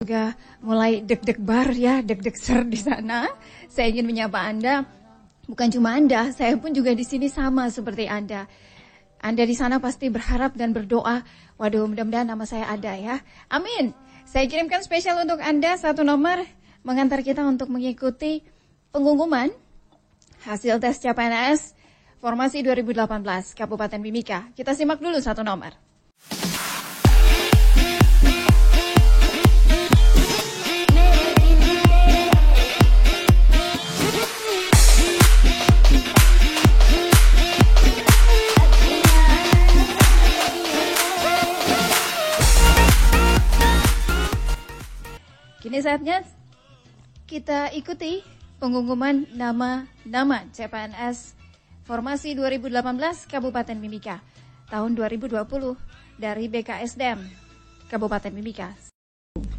Juga mulai deg-deg bar ya, deg-deg ser di sana. Saya ingin menyapa Anda, bukan cuma Anda, saya pun juga di sini sama seperti Anda. Anda di sana pasti berharap dan berdoa, waduh mudah-mudahan nama saya ada ya. Amin. Saya kirimkan spesial untuk Anda satu nomor mengantar kita untuk mengikuti pengumuman hasil tes CPNS Formasi 2018 Kabupaten Mimika. Kita simak dulu satu nomor. Kini saatnya kita ikuti pengumuman nama-nama CPNS Formasi 2018 Kabupaten Mimika tahun 2020 dari BKSDM Kabupaten Mimika.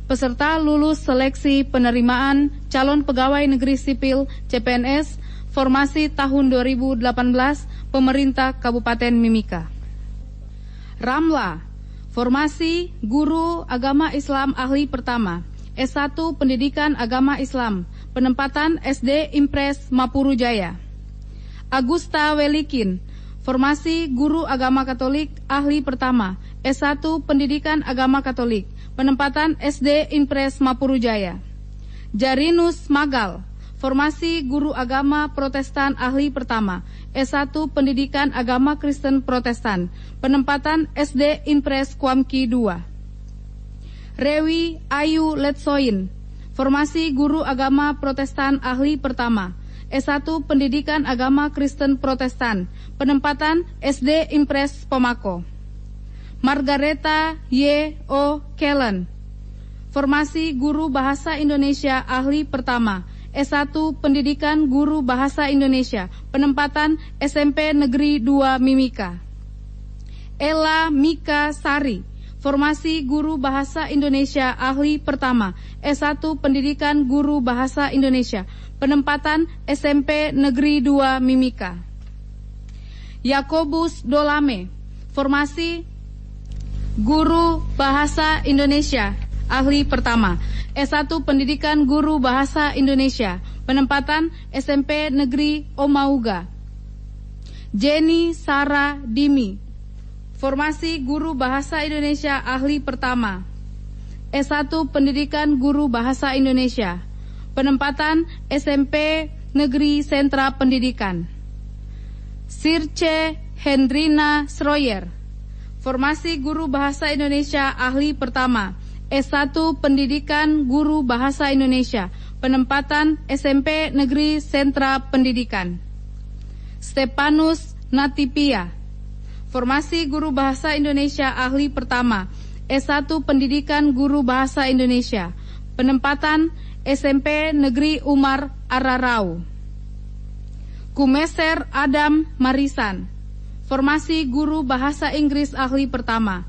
Peserta lulus seleksi penerimaan calon pegawai negeri sipil CPNS Formasi tahun 2018 Pemerintah Kabupaten Mimika. Ramla, Formasi Guru Agama Islam Ahli Pertama, S1 Pendidikan Agama Islam, penempatan SD Impres Mapuru Jaya. Agusta Welikin, Formasi Guru Agama Katolik Ahli Pertama, S1 Pendidikan Agama Katolik, penempatan SD Impres Mapuru Jaya. Jarinus Magal, Formasi Guru Agama Protestan Ahli Pertama, S1 Pendidikan Agama Kristen Protestan, penempatan SD Impres Kuamki II. Rewi Ayu Letsoin, Formasi Guru Agama Protestan Ahli Pertama, S1 Pendidikan Agama Kristen Protestan, penempatan SD Impres Pomako. Margareta Y. O. Kellen, Formasi Guru Bahasa Indonesia Ahli Pertama, S1 Pendidikan Guru Bahasa Indonesia, penempatan SMP Negeri 2 Mimika. Ella Mika Sari, Formasi Guru Bahasa Indonesia Ahli Pertama, S1 Pendidikan Guru Bahasa Indonesia, penempatan SMP Negeri 2 Mimika. Yakobus Dolame, Formasi Guru Bahasa Indonesia Ahli Pertama, S1 Pendidikan Guru Bahasa Indonesia, penempatan SMP Negeri Omauga. Jenny Sara Dimi, Formasi Guru Bahasa Indonesia Ahli Pertama, S1 Pendidikan Guru Bahasa Indonesia, penempatan SMP Negeri Sentra Pendidikan. Sirce Hendrina Sroyer, Formasi Guru Bahasa Indonesia Ahli Pertama, S1 Pendidikan Guru Bahasa Indonesia, penempatan SMP Negeri Sentra Pendidikan. Stepanus Natipia, Formasi Guru Bahasa Indonesia Ahli Pertama, S1 Pendidikan Guru Bahasa Indonesia, penempatan SMP Negeri Umar Ararau. Kumeser Adam Marisan, Formasi Guru Bahasa Inggris Ahli Pertama,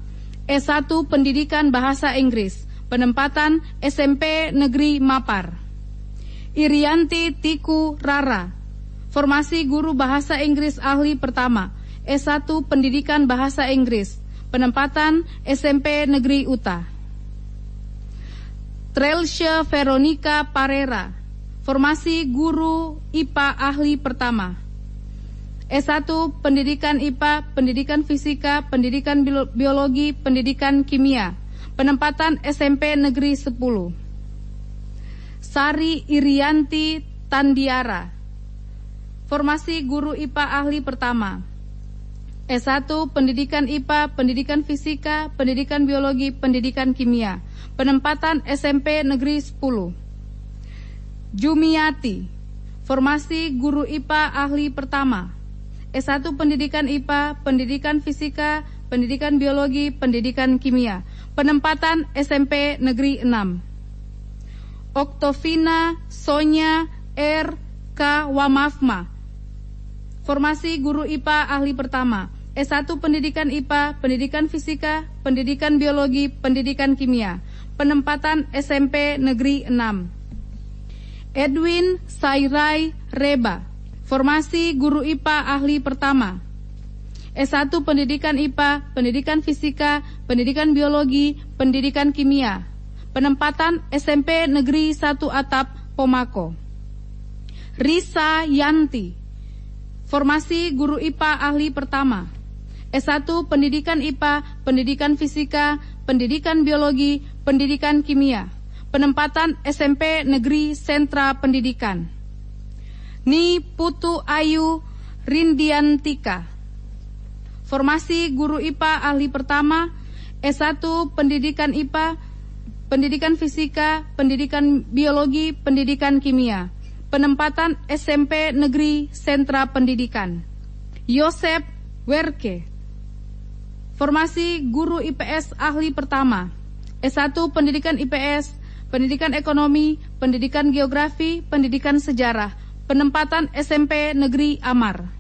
S1 Pendidikan Bahasa Inggris, penempatan SMP Negeri Mapar. Irianti Tiku Rara, Formasi Guru Bahasa Inggris Ahli Pertama, S1 Pendidikan Bahasa Inggris, penempatan SMP Negeri Uta. Trelsya Veronica Parera, Formasi Guru IPA Ahli Pertama, S1 Pendidikan IPA, Pendidikan Fisika, Pendidikan Biologi, Pendidikan Kimia, penempatan SMP Negeri 10. Sari Irianti Tandiara, Formasi Guru IPA Ahli Pertama, S1 Pendidikan IPA, Pendidikan Fisika, Pendidikan Biologi, Pendidikan Kimia, penempatan SMP Negeri 10. Jumiati, Formasi Guru IPA Ahli Pertama, S1 Pendidikan IPA, Pendidikan Fisika, Pendidikan Biologi, Pendidikan Kimia, penempatan SMP Negeri 6. Oktovina Sonya R. K. Wamafma, Formasi Guru IPA Ahli Pertama, S1 Pendidikan IPA, Pendidikan Fisika, Pendidikan Biologi, Pendidikan Kimia, penempatan SMP Negeri 6. Edwin Sairai Reba, Formasi Guru IPA Ahli Pertama, S1 Pendidikan IPA, Pendidikan Fisika, Pendidikan Biologi, Pendidikan Kimia, penempatan SMP Negeri 1 Atap, Pomako. Risa Yanti, formasi guru IPA ahli pertama, S1 Pendidikan IPA, Pendidikan Fisika, Pendidikan Biologi, Pendidikan Kimia, penempatan SMP Negeri Sentra Pendidikan. Ni Putu Ayu Rindiantika, formasi guru IPA ahli pertama, S1 Pendidikan IPA, Pendidikan Fisika, Pendidikan Biologi, Pendidikan Kimia, penempatan SMP Negeri Sentra Pendidikan. Yosep Werke, formasi guru IPS ahli pertama, S1 Pendidikan IPS, Pendidikan Ekonomi, Pendidikan Geografi, Pendidikan Sejarah, penempatan SMP Negeri Amar.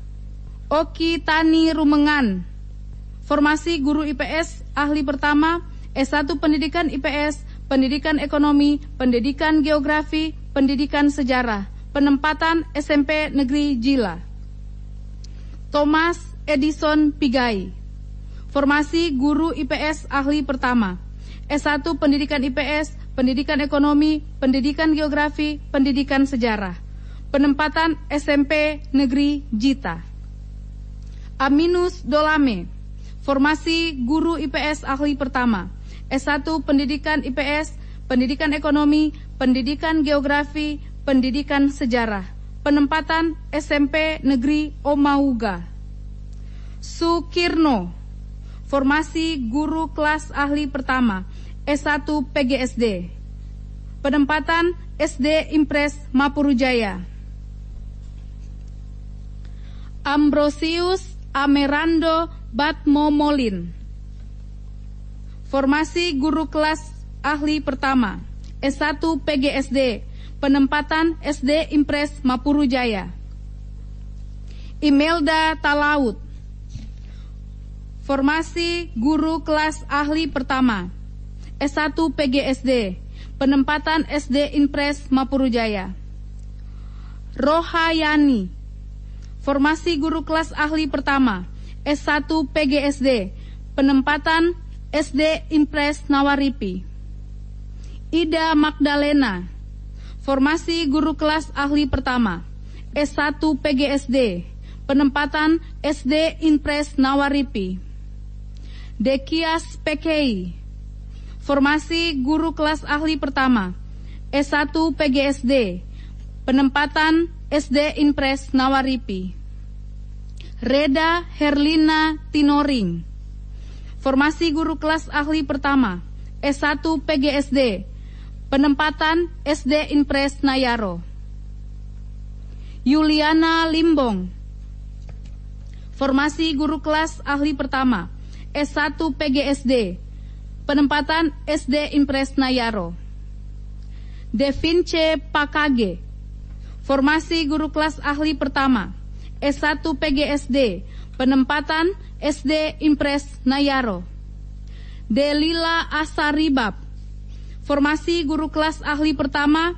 Oki Tani Rumengan, formasi guru IPS ahli pertama, S1 Pendidikan IPS, Pendidikan Ekonomi, Pendidikan Geografi, Pendidikan Sejarah, penempatan SMP Negeri Jila. Thomas Edison Pigai, formasi guru IPS ahli pertama, S1 Pendidikan IPS, Pendidikan Ekonomi, Pendidikan Geografi, Pendidikan Sejarah, penempatan SMP Negeri Jita. Aminus Dolame, formasi guru IPS ahli pertama, S1 Pendidikan IPS, Pendidikan Ekonomi, Pendidikan Geografi, Pendidikan Sejarah, penempatan SMP Negeri Omauga. Sukirno, formasi guru kelas ahli pertama, S1 PGSD, penempatan SD Impres Mapurujaya. Ambrosius Amerando Batmomolin, formasi guru kelas ahli pertama, S1 PGSD, penempatan SD Impres Mapurujaya. Imelda Talaut, formasi guru kelas ahli pertama, S1 PGSD, penempatan SD Impres Mapurujaya. Rohayani, formasi guru kelas ahli pertama, S1 PGSD, penempatan SD Impres Nawaripi. Ida Magdalena, formasi guru kelas ahli pertama, S1 PGSD, penempatan SD Impres Nawaripi. Dekias Pekei, formasi guru kelas ahli pertama, S1 PGSD, penempatan SD Impres Nawaripi. Reda Herlina Tinoring, formasi guru kelas ahli pertama, S1 PGSD, penempatan SD Impres Nayaro. Yuliana Limbong, formasi guru kelas ahli pertama, S1 PGSD, penempatan SD Impres Nayaro. Devince Pakage, formasi guru kelas ahli pertama, S1 PGSD, penempatan SD Impres Nayaro. Delila Asaribab, formasi guru kelas ahli pertama,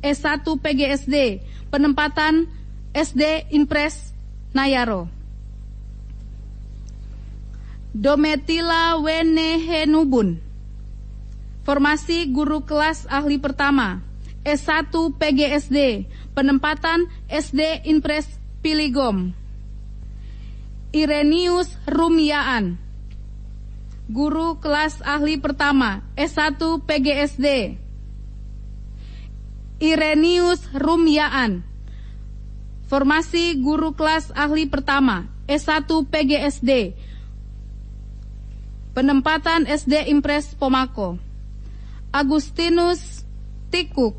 S1 PGSD, penempatan SD Impres Nayaro. Dometila Wenehenubun, formasi guru kelas ahli pertama, S1 PGSD, penempatan SD Impres Piligom. Irenius Rumiaan, guru kelas ahli pertama, S1 PGSD. Irenius Rumiaan, formasi guru kelas ahli pertama, S1 PGSD, penempatan SD Impres Pomako. Agustinus Tikuk,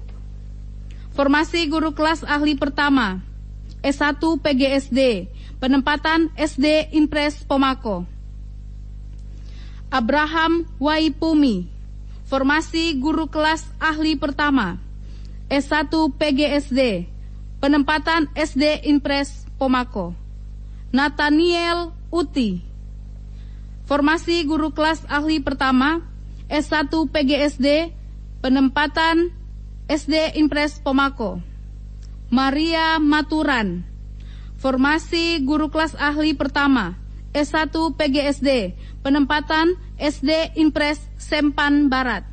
formasi guru kelas ahli pertama, S1 PGSD, penempatan SD Impres Pomako. Abraham Waipumi, formasi guru kelas ahli pertama, S1 PGSD, penempatan SD Impres Pomako. Nathaniel Uti, formasi guru kelas ahli pertama, S1 PGSD, penempatan SD Impres Pomako. Maria Maturan, formasi guru kelas ahli pertama, S1 PGSD, penempatan SD Impres Sempan Barat.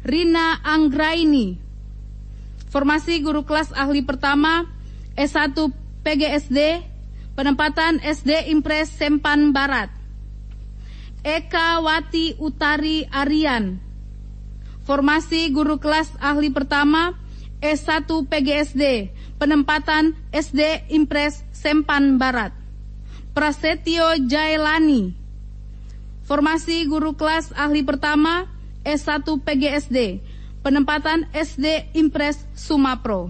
Rina Anggraini. Formasi guru kelas ahli pertama S1 PGSD, penempatan SD Impres Sempan Barat. Eka Wati Utari Arian. Formasi guru kelas ahli pertama S1 PGSD, penempatan SD Impres Sempan Barat. Prasetyo Jailani. Formasi guru kelas ahli pertama S1 PGSD, penempatan SD Impres Sumapro.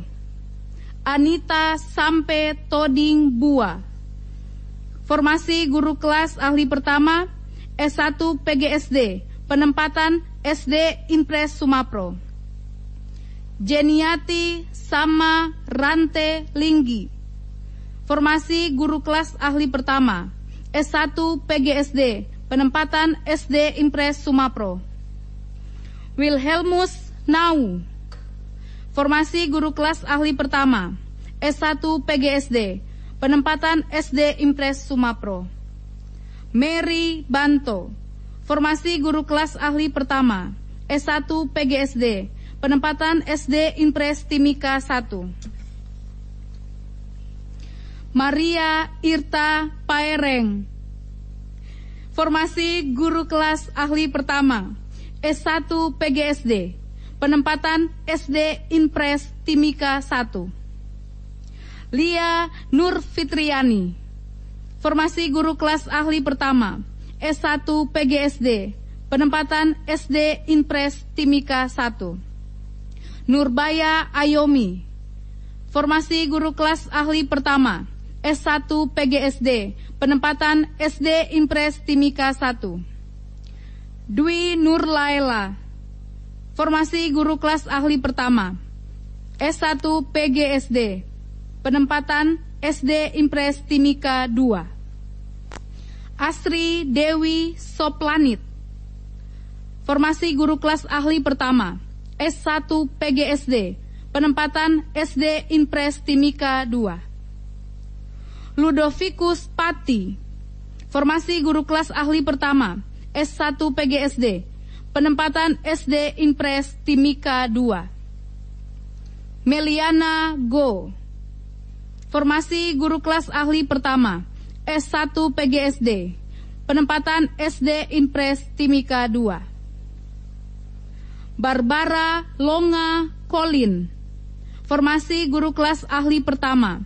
Anita Sampe Toding Bua. Formasi guru kelas ahli pertama S1 PGSD, penempatan SD Impres Sumapro. Jeniati Sama Rante Linggi. Formasi guru kelas ahli pertama S1 PGSD, penempatan SD Impres Sumapro. Wilhelmus Nau. Formasi guru kelas ahli pertama S1 PGSD, penempatan SD Impres Sumapro. Mary Banto. Formasi guru kelas ahli pertama S1 PGSD, penempatan SD Impres Timika 1. Maria Irta Paereng. Formasi guru kelas ahli pertama S1 PGSD, penempatan SD Impres Timika 1. Lia Nur Fitriani. Formasi guru kelas ahli pertama S1 PGSD, penempatan SD Impres Timika 1. Nurbaya Ayomi. Formasi guru kelas ahli pertama S1 PGSD, penempatan SD Impres Timika 1. Dwi Nurlaila. Formasi guru kelas ahli pertama S1 PGSD, penempatan SD Impres Timika 2. Asri Dewi Soplanit. Formasi guru kelas ahli pertama S1 PGSD, penempatan SD Impres Timika 2. Ludovicus Pati. Formasi guru kelas ahli pertama S1 PGSD, penempatan SD Impres Timika 2. Meliana Go. Formasi guru kelas ahli pertama S1 PGSD, penempatan SD Impres Timika 2. Barbara Longa Colin. Formasi guru kelas ahli pertama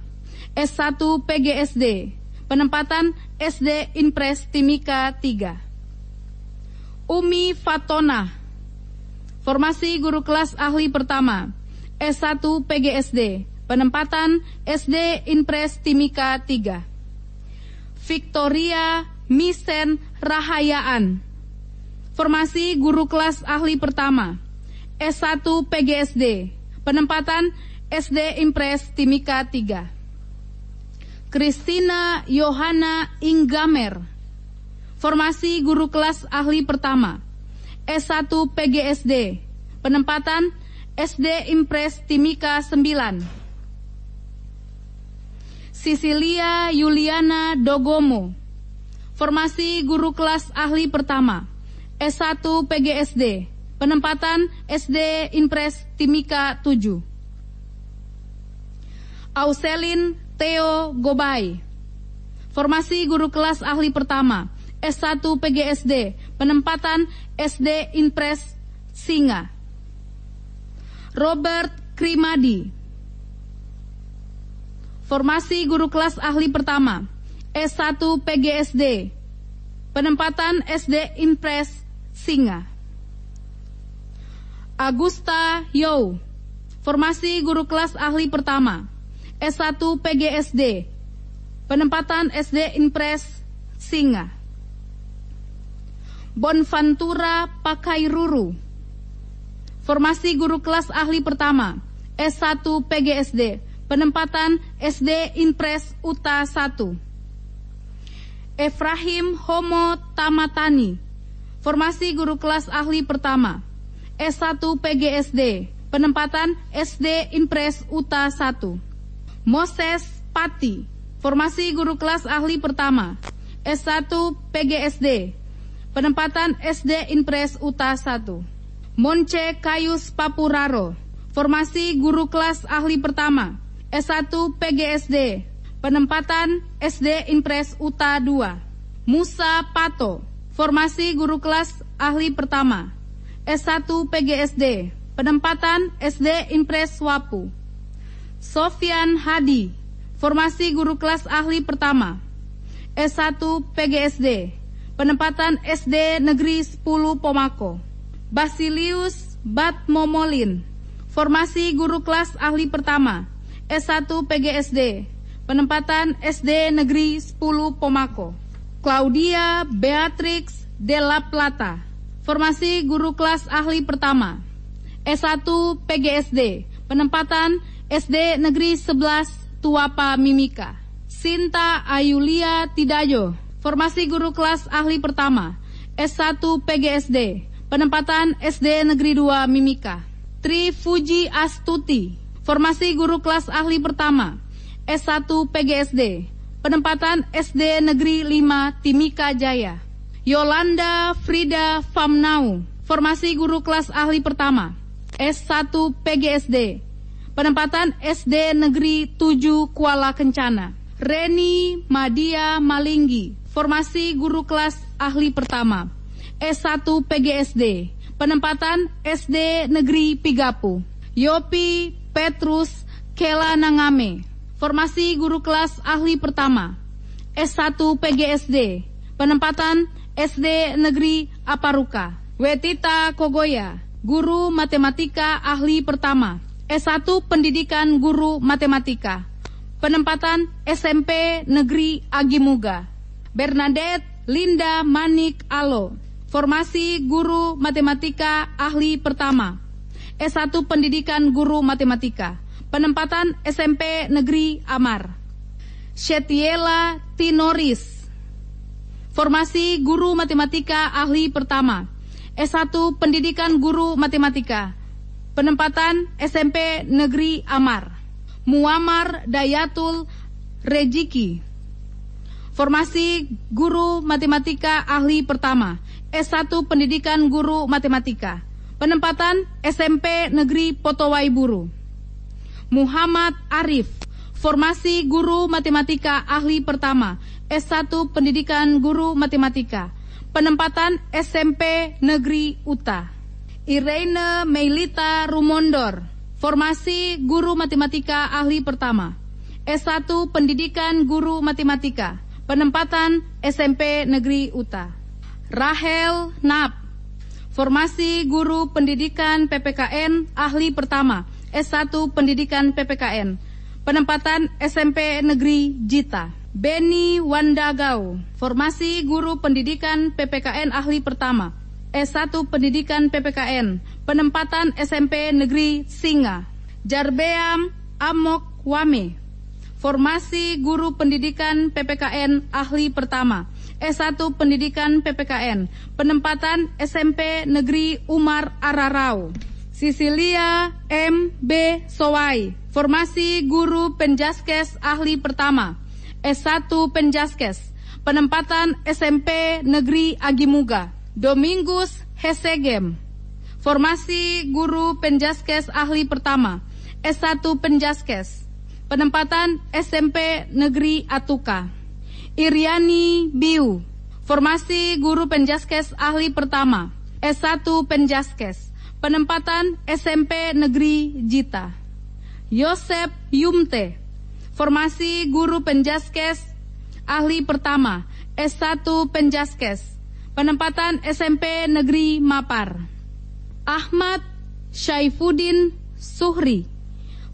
S1 PGSD, penempatan SD Impres Timika 3. Umi Fatona. Formasi guru kelas ahli pertama S1 PGSD, penempatan SD Impres Timika 3. Victoria Misen Rahayaan. Formasi guru kelas ahli pertama S1 PGSD, penempatan SD Impres Timika 3. Christina Yohana Inggamer. Formasi guru kelas ahli pertama S1 PGSD, penempatan SD Impres Timika 9. Sisilia Yuliana Dogomo. Formasi guru kelas ahli pertama S1 PGSD, penempatan SD Impres Timika 7. Auselin Theo Gobay. Formasi guru kelas ahli pertama S1 PGSD, penempatan SD Impres Singa. Robert Krimadi. Formasi guru kelas ahli pertama S1 PGSD, penempatan SD Impres Singa. Agusta Yow. Formasi guru kelas ahli pertama S1 PGSD, penempatan SD Impres Singa. Bonfantura Pakairuru. Formasi guru kelas ahli pertama S1 PGSD, penempatan SD Impres Uta 1. Efrahim Homo Tamatani. Formasi guru kelas ahli pertama S1 PGSD, penempatan SD Impres Uta 1. Moses Pati. Formasi guru kelas ahli pertama S1 PGSD, penempatan SD Impres Uta 1. Monce Kayus Papuraro, formasi guru kelas ahli pertama, S1 PGSD, penempatan SD Impres UTA 2. Musa Pato, formasi guru kelas ahli pertama, S1 PGSD, penempatan SD Impres Wapu. Sofyan Hadi, formasi guru kelas ahli pertama, S1 PGSD, penempatan SD Negeri 10 Pomako. Basilius Batmomolin, formasi guru kelas ahli pertama, S1 PGSD, penempatan SD Negeri 10 Pomako. Claudia Beatrix de la Plata, formasi guru kelas ahli pertama, S1 PGSD, penempatan SD Negeri 11 Tuapa Mimika. Sinta Ayulia Tidayo, formasi guru kelas ahli pertama, S1 PGSD, penempatan SD Negeri 2 Mimika. Tri Fuji Astuti, formasi guru kelas ahli pertama, S1 PGSD, penempatan SD Negeri 5 Timika Jaya. Yolanda Frida Famnau, formasi guru kelas ahli pertama, S1 PGSD, penempatan SD Negeri 7 Kuala Kencana. Reni Madia Malinggi, formasi guru kelas ahli pertama, S1 PGSD, penempatan SD Negeri Pigapu. Yopi Petrus Kela Nangame, formasi guru kelas ahli pertama, S1 PGSD, penempatan SD Negeri Aparuka. Wetita Kogoya, guru matematika ahli pertama, S1 Pendidikan Guru Matematika, penempatan SMP Negeri Agimuga. Bernadette Linda Manik Alo, formasi guru matematika ahli pertama, S1 Pendidikan Guru Matematika, penempatan SMP Negeri Amar. Shetiela Tinoris, formasi guru matematika ahli pertama, S1 Pendidikan Guru Matematika, penempatan SMP Negeri Amar. Muammar Dayatul Rejiki, formasi guru matematika ahli pertama, S1 Pendidikan Guru Matematika, penempatan SMP Negeri Potowai Buru. Muhammad Arif, formasi guru matematika ahli pertama, S1 Pendidikan Guru Matematika, penempatan SMP Negeri Uta. Irene Meilita Rumondor, formasi guru matematika ahli pertama, S1 Pendidikan Guru Matematika, penempatan SMP Negeri Uta. Rahel Nap, formasi guru pendidikan PPKN ahli pertama, S1 Pendidikan PPKN, penempatan SMP Negeri Jita. Beni Wandagau, formasi guru pendidikan PPKN ahli pertama, S1 Pendidikan PPKN, penempatan SMP Negeri Singa. Jarbeam Amok Wame, formasi guru pendidikan PPKN ahli pertama, S1 Pendidikan PPKN, penempatan SMP Negeri Umar Ararau. Sisilia M.B. Sowai, formasi guru penjaskes ahli pertama, S1 Penjaskes, penempatan SMP Negeri Agimuga. Domingus Hesegem, formasi guru penjaskes ahli pertama, S1 Penjaskes, penempatan SMP Negeri Atuka. Iriani Biu, formasi guru penjaskes ahli pertama, S1 Penjaskes, penempatan SMP Negeri Jita. Yosep Yumte, formasi guru penjaskes ahli pertama, S1 Penjaskes, penempatan SMP Negeri Mapar. Ahmad Syaifuddin Suhri,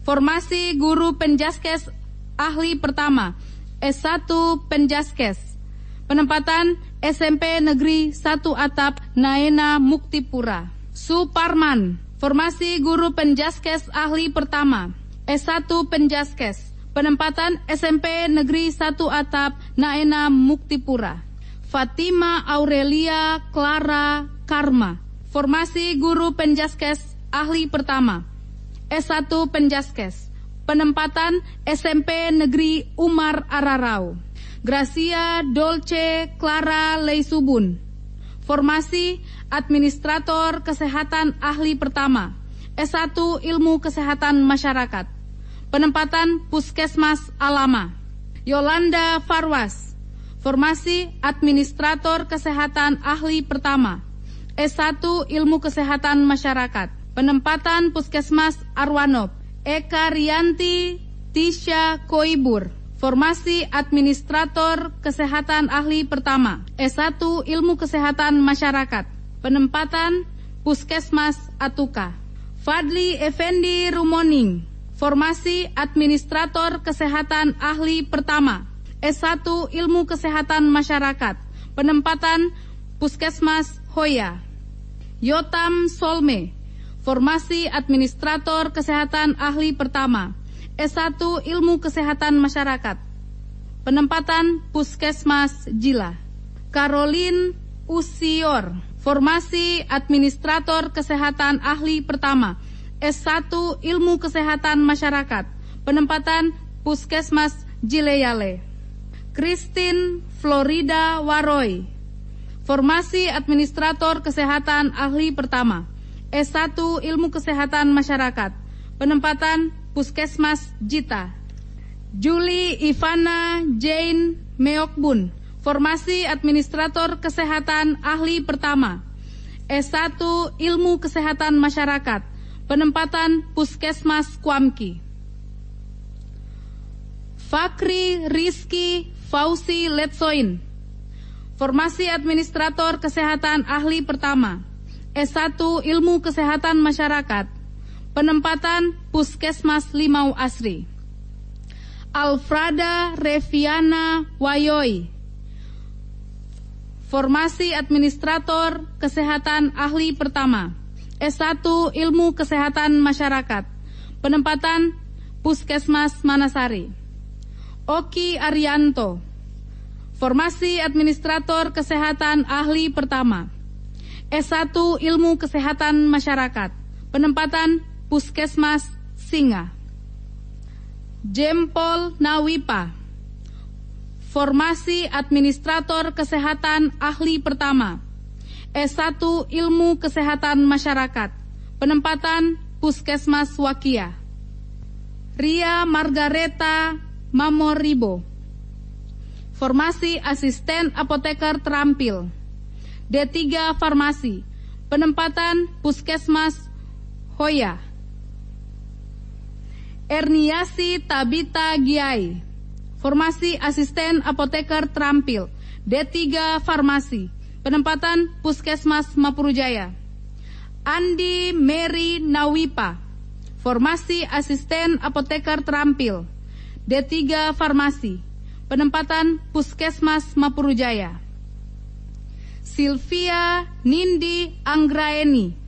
formasi guru penjaskes ahli pertama, S1 Penjaskes, penempatan SMP Negeri 1 Atap Naena Muktipura. Suparman, formasi guru penjaskes ahli pertama, S1 Penjaskes, penempatan SMP Negeri 1 Atap Naena Muktipura. Fatima Aurelia Clara Karma, formasi guru penjaskes ahli pertama, S1 Penjaskes, penempatan SMP Negeri Umar Ararau. Gracia Dolce Clara Leisubun, Formasi Administrator Kesehatan Ahli Pertama, S1 Ilmu Kesehatan Masyarakat. Penempatan Puskesmas Alama. Yolanda Farwas. Formasi Administrator Kesehatan Ahli Pertama, S1 Ilmu Kesehatan Masyarakat. Penempatan Puskesmas Arwanop. Eka Rianti Tisha Koibur. Formasi Administrator Kesehatan Ahli Pertama, S1 Ilmu Kesehatan Masyarakat. Penempatan Puskesmas Atuka. Fadli Effendi Rumoning. Formasi Administrator Kesehatan Ahli Pertama, S1 Ilmu Kesehatan Masyarakat. Penempatan Puskesmas Hoya. Yotam Solme. Formasi Administrator Kesehatan Ahli Pertama, S1 Ilmu Kesehatan Masyarakat. Penempatan Puskesmas Jila. Caroline Usior. Formasi Administrator Kesehatan Ahli Pertama, S1 Ilmu Kesehatan Masyarakat. Penempatan Puskesmas Jileyale. Christine Florida Waroy. Formasi Administrator Kesehatan Ahli Pertama, S1 Ilmu Kesehatan Masyarakat. Penempatan Puskesmas Jita. Julie Ivana Jane Meokbun. Formasi Administrator Kesehatan Ahli Pertama, S1 Ilmu Kesehatan Masyarakat. Penempatan Puskesmas Kuamki. Fakri Rizky Fauzi Letsoin. Formasi Administrator Kesehatan Ahli Pertama, S1 Ilmu Kesehatan Masyarakat. Penempatan Puskesmas Limau Asri. Alfrada Reviana Wayoy. Formasi Administrator Kesehatan Ahli Pertama, S1 Ilmu Kesehatan Masyarakat. Penempatan Puskesmas Manasari. Oki Arianto. Formasi Administrator Kesehatan Ahli Pertama, S1 Ilmu Kesehatan Masyarakat. Penempatan Puskesmas Singa. Jempol Nawipa. Formasi Administrator Kesehatan Ahli Pertama, S1 Ilmu Kesehatan Masyarakat. Penempatan Puskesmas Wakia. Ria Margareta Mamoribo. Formasi Asisten Apoteker Terampil, D3 Farmasi. Penempatan Puskesmas Hoya. Erniasi Tabita Giai. Formasi Asisten Apoteker Terampil, D3 Farmasi. Penempatan Puskesmas Mapurujaya. Andi Mary Nawipa. Formasi Asisten Apoteker Terampil, D3 Farmasi. Penempatan Puskesmas Mapurujaya. Sylvia Nindi Anggraeni.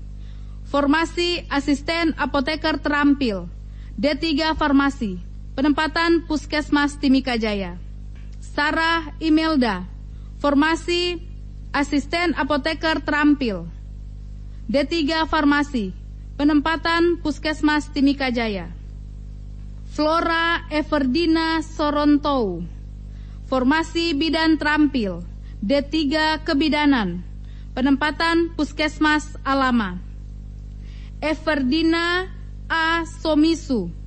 Formasi Asisten Apoteker Terampil, D3 Farmasi. Penempatan Puskesmas Timika Jaya. Sarah Imelda. Formasi Asisten Apoteker Terampil, D3 Farmasi. Penempatan Puskesmas Timika Jaya. Flora Everdina Sorontou. Formasi Bidan Terampil, D3 Kebidanan. Penempatan Puskesmas Alama. Everdina A. Somisu.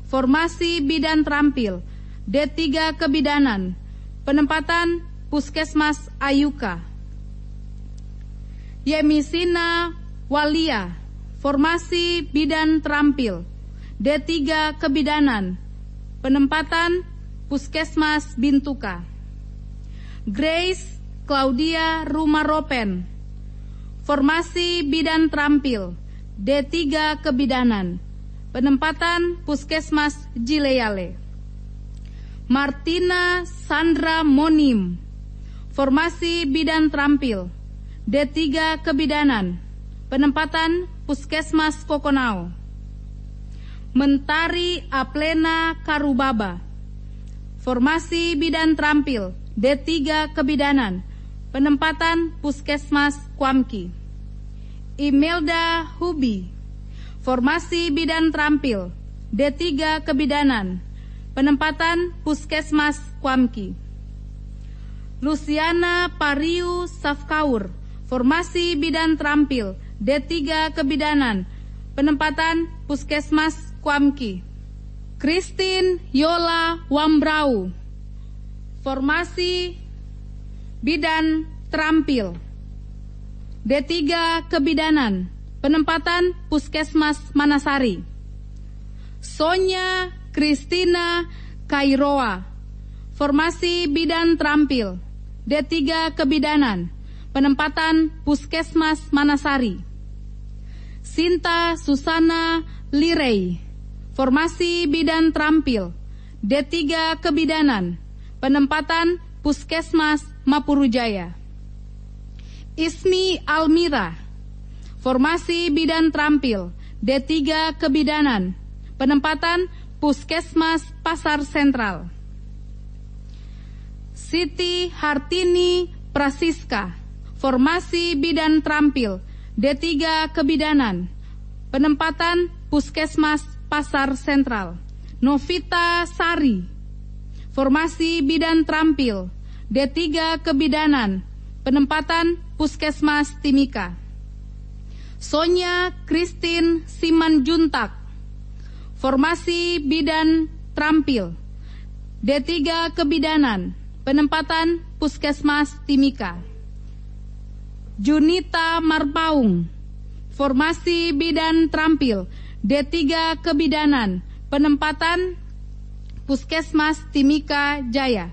Formasi Bidan Terampil, D3 Kebidanan. Penempatan Puskesmas Ayuka. Yemisina Walia. Formasi Bidan Terampil, D3 Kebidanan. Penempatan Puskesmas Bintuka. Grace Claudia Rumaropen. Formasi Bidan Terampil, D3 Kebidanan. Penempatan Puskesmas Jileyale. Martina Sandra Monim. Formasi Bidan Terampil, D3 Kebidanan. Penempatan Puskesmas Kokonau. Mentari Aplena Karubaba. Formasi Bidan Terampil, D3 Kebidanan. Penempatan Puskesmas Kuamki. Imelda Hubi. Formasi Bidan Terampil, D3 Kebidanan. Penempatan Puskesmas Kuamki. Luciana Pariu Safkaur. Formasi Bidan Terampil D3 Kebidanan, penempatan Puskesmas Kuamki. Christine Yola Wambrau, formasi Bidan Terampil D3 Kebidanan, penempatan Puskesmas Manasari. Sonya Kristina Kairoa, formasi Bidan Terampil D3 Kebidanan, penempatan Puskesmas Manasari. Sinta Susana Lirei, formasi Bidan Terampil D3 Kebidanan, penempatan Puskesmas Mapurujaya. Ismi Almira, formasi Bidan Terampil D3 Kebidanan, penempatan Puskesmas Pasar Sentral. Siti Hartini Prasiska, formasi Bidan Terampil D3 Kebidanan, penempatan Puskesmas Pasar Sentral. Novita Sari, formasi Bidan Terampil D3 Kebidanan, penempatan Puskesmas Timika. Sonya Christine Simanjuntak, formasi Bidan Terampil D3 Kebidanan, penempatan Puskesmas Timika. Junita Marpaung, formasi Bidan Terampil D3 Kebidanan, penempatan Puskesmas Timika Jaya.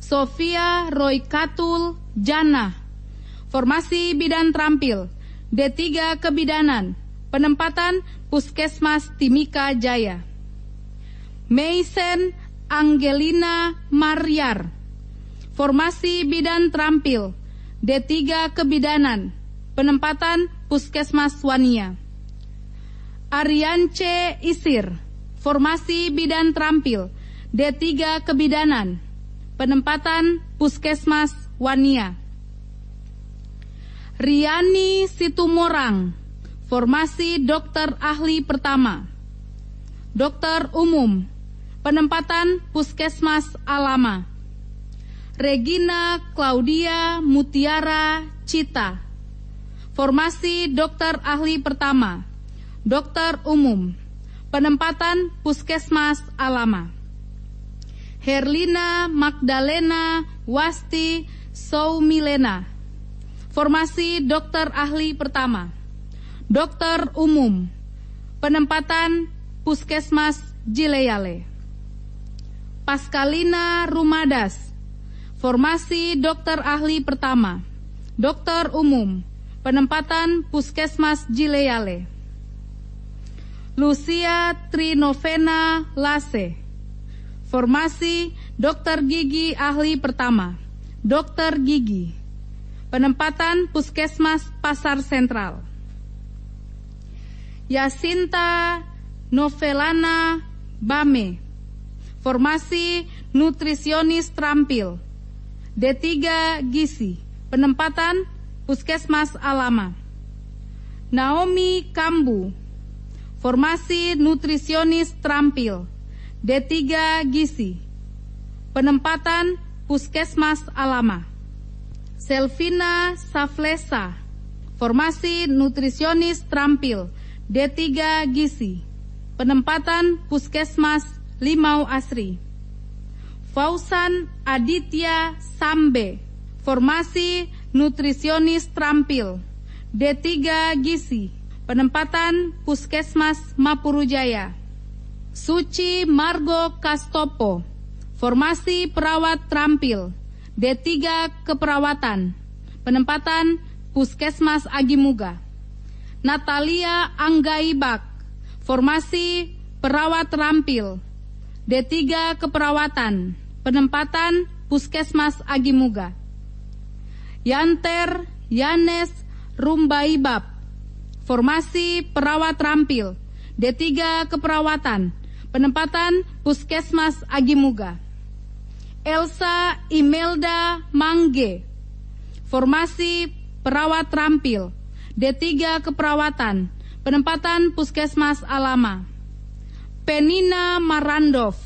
Sofia Roykatul Jana, formasi Bidan Terampil D3 Kebidanan, penempatan Puskesmas Timika Jaya. Meisen Angelina Maryar, formasi Bidan Terampil D3 Kebidanan, penempatan Puskesmas Wania. Ariance Isir, formasi Bidan Terampil D3 Kebidanan, penempatan Puskesmas Wania. Riani Situmorang, formasi Dokter Ahli Pertama, Dokter Umum, penempatan Puskesmas Alama. Regina Claudia Mutiara Cita, formasi Dokter Ahli Pertama, Dokter Umum, penempatan Puskesmas Alama. Herlina Magdalena Wasti Soumilena, formasi Dokter Ahli Pertama, Dokter Umum, penempatan Puskesmas Jileyale. Paskalina Rumadas, formasi Dokter Ahli Pertama, Dokter Umum, penempatan Puskesmas Jileyale. Lucia Trinovena Lase, formasi Dokter Gigi Ahli Pertama, Dokter Gigi, penempatan Puskesmas Pasar Sentral. Yasinta Novelana Bame, formasi Nutrisionis Terampil D3 Gizi, penempatan Puskesmas Alama. Naomi Kambu, formasi Nutrisionis Terampil D3 Gizi, penempatan Puskesmas Alama. Selvina Saflesa, formasi Nutrisionis Terampil D3 Gizi, penempatan Puskesmas Limau Asri. Fausan Aditya Sambe, formasi Nutrisionis Terampil D3 Gizi, penempatan Puskesmas Mapurujaya. Suci Margo Kastopo, formasi Perawat Terampil D3 Keperawatan, penempatan Puskesmas Agimuga. Natalia Anggaibak, formasi Perawat Terampil D3 Keperawatan, penempatan Puskesmas Agimuga. Yanter Yanes Rumbaibab, formasi Perawat Terampil D3 Keperawatan, penempatan Puskesmas Agimuga. Elsa Imelda Mangge, formasi Perawat Terampil D3 Keperawatan, penempatan Puskesmas Alama. Penina Marandov,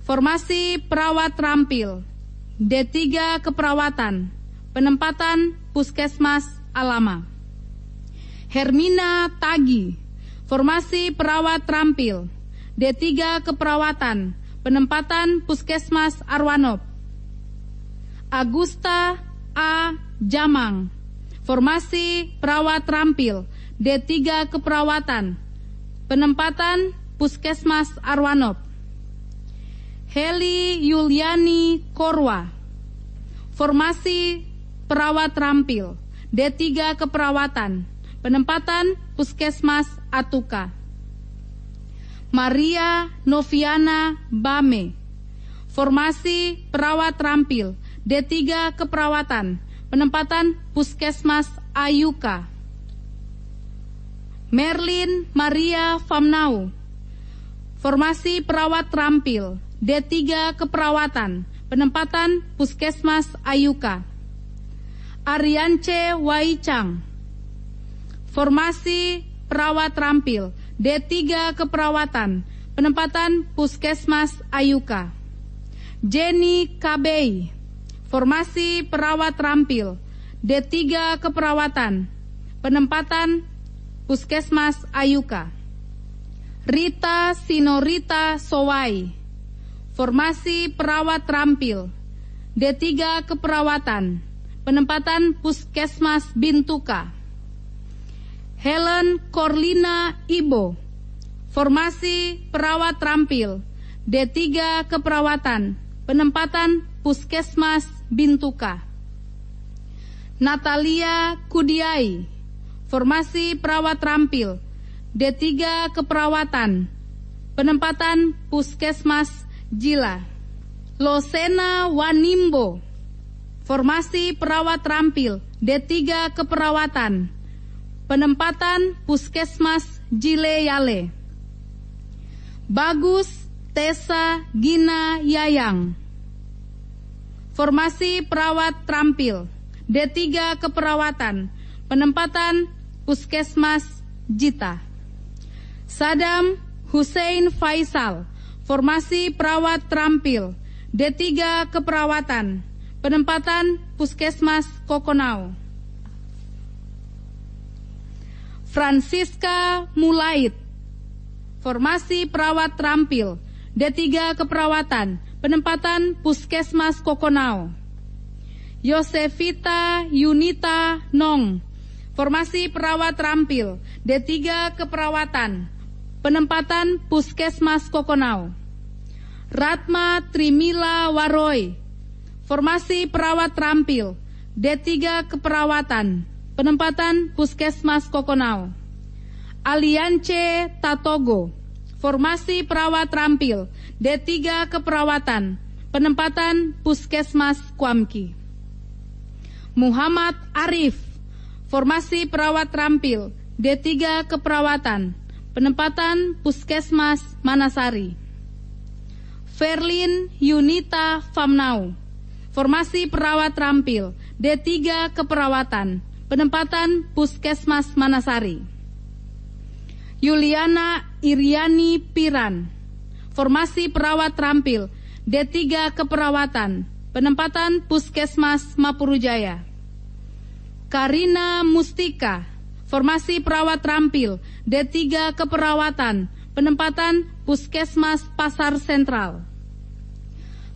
formasi Perawat Terampil D3 Keperawatan, penempatan Puskesmas Alama. Hermina Tagi, formasi perawat terampil, D3 keperawatan, penempatan Puskesmas Arwanop. Agusta A. Jamang, formasi perawat terampil, D3 keperawatan, penempatan Puskesmas Arwanop. Heli Yuliani Korwa, formasi perawat terampil, D3 keperawatan, penempatan Puskesmas Atuka. Maria Noviana Bame, formasi perawat terampil, D3 keperawatan, penempatan Puskesmas Ayuka. Merlin Maria Famnau, formasi perawat terampil, D3 keperawatan, penempatan Puskesmas Ayuka. Ariance Waicang, formasi perawat terampil, D3 keperawatan, penempatan Puskesmas Ayuka. Jenny Kabei, formasi perawat terampil, D3 keperawatan, penempatan Puskesmas Ayuka. Rita Sinorita Sowai, formasi perawat terampil, D3 keperawatan, penempatan Puskesmas Bintuka. Helen Corlina Ibo, formasi perawat terampil, D3 keperawatan, penempatan Puskesmas Bintuka. Natalia Kudiai, formasi perawat terampil, D3 keperawatan, penempatan Puskesmas Jila. Losena Wanimbo, formasi perawat terampil, D3 keperawatan, penempatan Puskesmas Jile Yale. Bagus Tessa Gina Yayang, formasi perawat terampil, D3 keperawatan, penempatan Puskesmas Jita. Sadam Hussein Faisal, formasi perawat terampil, D3 keperawatan, penempatan Puskesmas Kokonau. Francisca Mulaid, formasi perawat terampil, D3 keperawatan, penempatan Puskesmas Kokonau. Yosefita Yunita Nong, formasi perawat terampil, D3 keperawatan, penempatan Puskesmas Kokonau. Ratma Trimila Waroy, formasi perawat terampil, D3 keperawatan, penempatan Puskesmas Kokonau. Aliance Tatogo, formasi perawat terampil, D3 keperawatan, penempatan Puskesmas Kuamki. Muhammad Arif, formasi perawat terampil, D3 keperawatan, penempatan Puskesmas Manasari. Ferlin Yunita Famnau, formasi perawat terampil, D3 keperawatan, penempatan Puskesmas Manasari. Yuliana Iriani Piran, formasi perawat terampil, D3 keperawatan, penempatan Puskesmas Mapurujaya. Karina Mustika, formasi perawat terampil, D3 keperawatan, penempatan Puskesmas Pasar Sentral.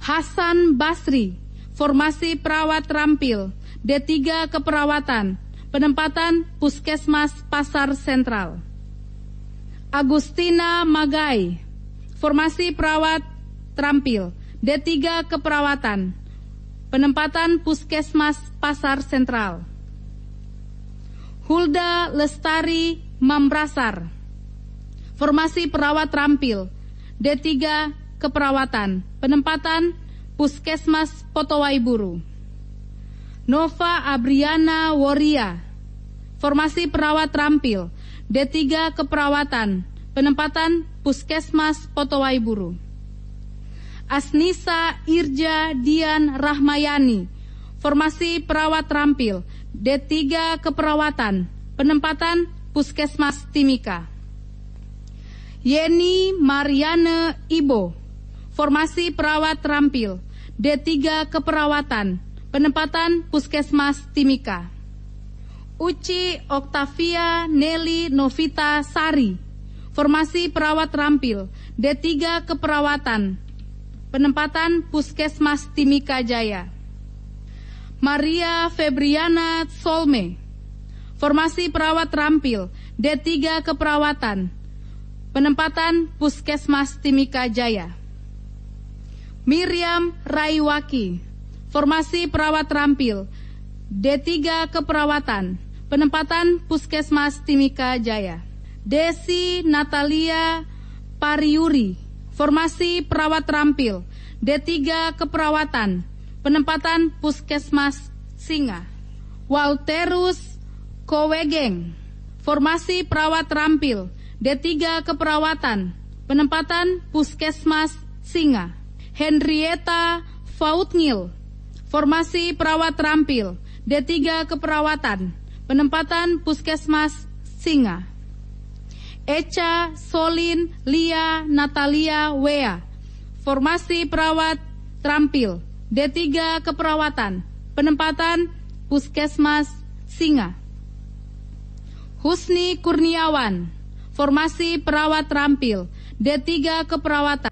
Hasan Basri, formasi perawat terampil, D3 keperawatan, penempatan Puskesmas Pasar Sentral. Agustina Magai, formasi perawat terampil, D3 keperawatan, penempatan Puskesmas Pasar Sentral. Hulda Lestari Mambrasar, formasi perawat terampil, D3 keperawatan, penempatan Puskesmas Potowaiburu. Nova Abriana Woria, formasi perawat terampil, D3 keperawatan, penempatan Puskesmas Potowaiburu. Asnisa Irja Dian Rahmayani, formasi perawat terampil, D3 keperawatan, penempatan Puskesmas Timika. Yeni Mariane Ibo, formasi perawat terampil, D3 keperawatan, penempatan Puskesmas Timika. Uci Oktavia Nelly Novita Sari, formasi perawat rampil, D3 keperawatan, penempatan Puskesmas Timika Jaya. Maria Febriana Solme, formasi perawat rampil, D3 keperawatan, penempatan Puskesmas Timika Jaya. Miriam Raiwaki, formasi perawat rampil, D3 keperawatan, penempatan Puskesmas Timika Jaya. Desi Natalia Pariuri, formasi perawat rampil, D3 keperawatan, penempatan Puskesmas Singa. Walterus Kowegeng, formasi perawat rampil, D3 keperawatan, penempatan Puskesmas Singa. Henrietta Fautngil, formasi perawat rampil, D3 keperawatan, penempatan Puskesmas Singa. Echa Solin Lia Natalia Wea, formasi perawat rampil, D3 keperawatan, penempatan Puskesmas Singa. Husni Kurniawan, formasi perawat rampil, D3 keperawatan,